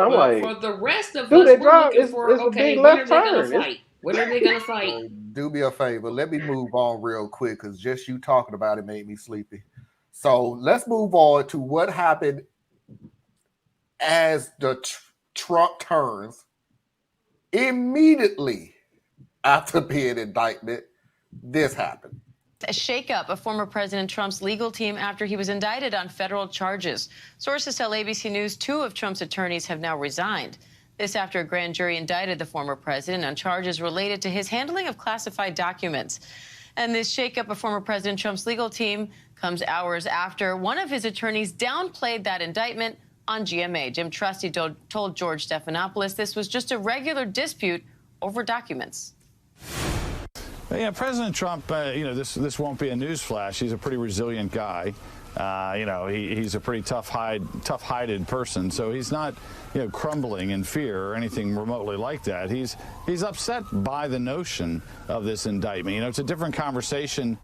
I'm But like, for the rest of dude, us, they we're drive. looking for, It's a big okay, when are left they gonna turn. fight? When are they gonna fight? Do me a favor. Let me move on real quick because just you talking about it made me sleepy. So let's move on to what happened as the Trump turns immediately after being indicted. This happened. A shakeup of former President Trump's legal team after he was indicted on federal charges. Sources tell ABC News 2 of Trump's attorneys have now resigned. This after a grand jury indicted the former president on charges related to his handling of classified documents. And this shakeup of former President Trump's legal team comes hours after one of his attorneys downplayed that indictment on GMA. Jim Trusty told George Stephanopoulos this was just a regular dispute over documents. Yeah, President Trump, this won't be a newsflash. He's a pretty resilient guy. He's a pretty tough-hided person, so he's not, crumbling in fear or anything remotely like that. He's upset by the notion of this indictment. It's a different conversation.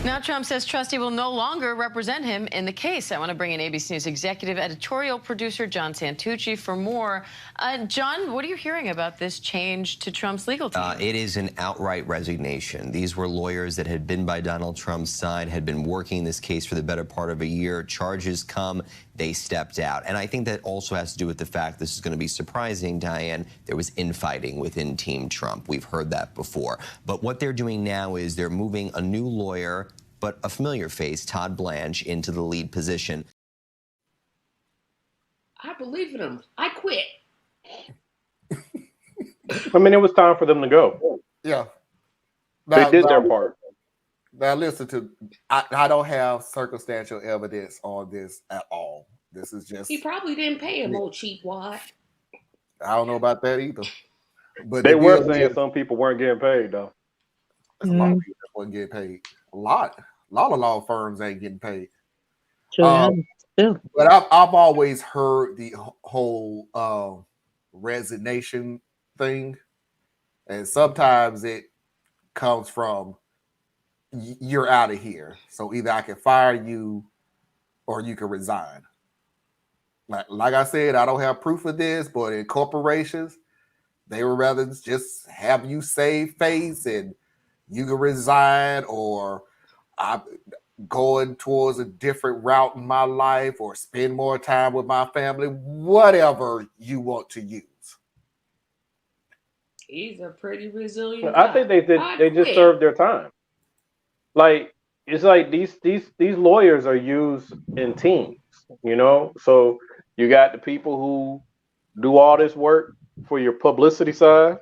Now Trump says Trusty will no longer represent him in the case. I want to bring in ABC News executive editorial producer John Santucci for more. John, what are you hearing about this change to Trump's legal team? It is an outright resignation. These were lawyers that had been by Donald Trump's side, had been working this case for the better part of a year. Charges come, they stepped out. And I think that also has to do with the fact, this is going to be surprising, Diane, there was infighting within Team Trump. We've heard that before. But what they're doing now is they're moving a new lawyer, but a familiar face, Todd Blanche, into the lead position. I believe in him. I quit. I mean, it was time for them to go. Yeah. They did their part. Now listen to, I don't have circumstantial evidence on this at all. This is just. He probably didn't pay him old cheap wad. I don't know about that either. But they were saying some people weren't getting paid though. There's a lot of people that wasn't getting paid. A lot of law firms ain't getting paid. But I've always heard the whole resignation thing, and sometimes it comes from you're out of here. So either I can fire you or you can resign. Like I said, I don't have proof of this, but in corporations, they would rather just have you save face and you can resign, or I'm going towards a different route in my life, or spend more time with my family, whatever you want to use. He's a pretty resilient I guy. think they just served their time. Like, it's like these lawyers are used in teams, So you got the people who do all this work for your publicity side.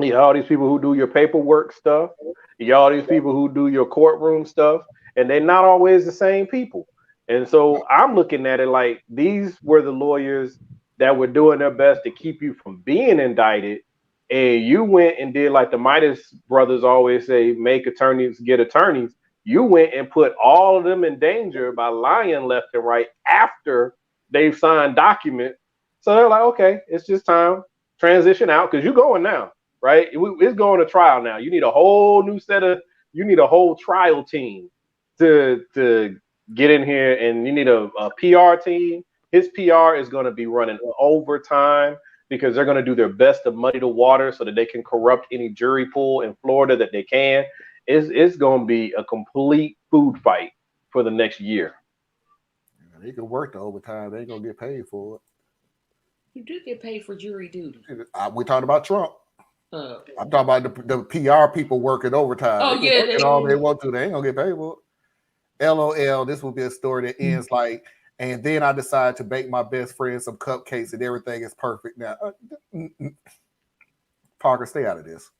You got all these people who do your paperwork stuff. You got all these people who do your courtroom stuff, and they're not always the same people. And so I'm looking at it like these were the lawyers that were doing their best to keep you from being indicted. And you went and did like the Midas brothers always say, make attorneys get attorneys. You went and put all of them in danger by lying left and right after they've signed documents. So they're like, okay, it's just time. Transition out because you're going now, right? It's going to trial now. You need a whole new you need a whole trial team to get in here, and you need a PR team. His PR is going to be running overtime because they're going to do their best to muddy the water so that they can corrupt any jury pool in Florida that they can. It's going to be a complete food fight for the next year. They can work the overtime. They ain't going to get paid for it. You do get paid for jury duty. We're talking about Trump. I'm talking about the PR people working overtime. Oh, they can work all they want to. They ain't going to get paid for it. LOL, this will be a story that ends like, and then I decide to bake my best friend some cupcakes and everything is perfect. Now, Parker, stay out of this.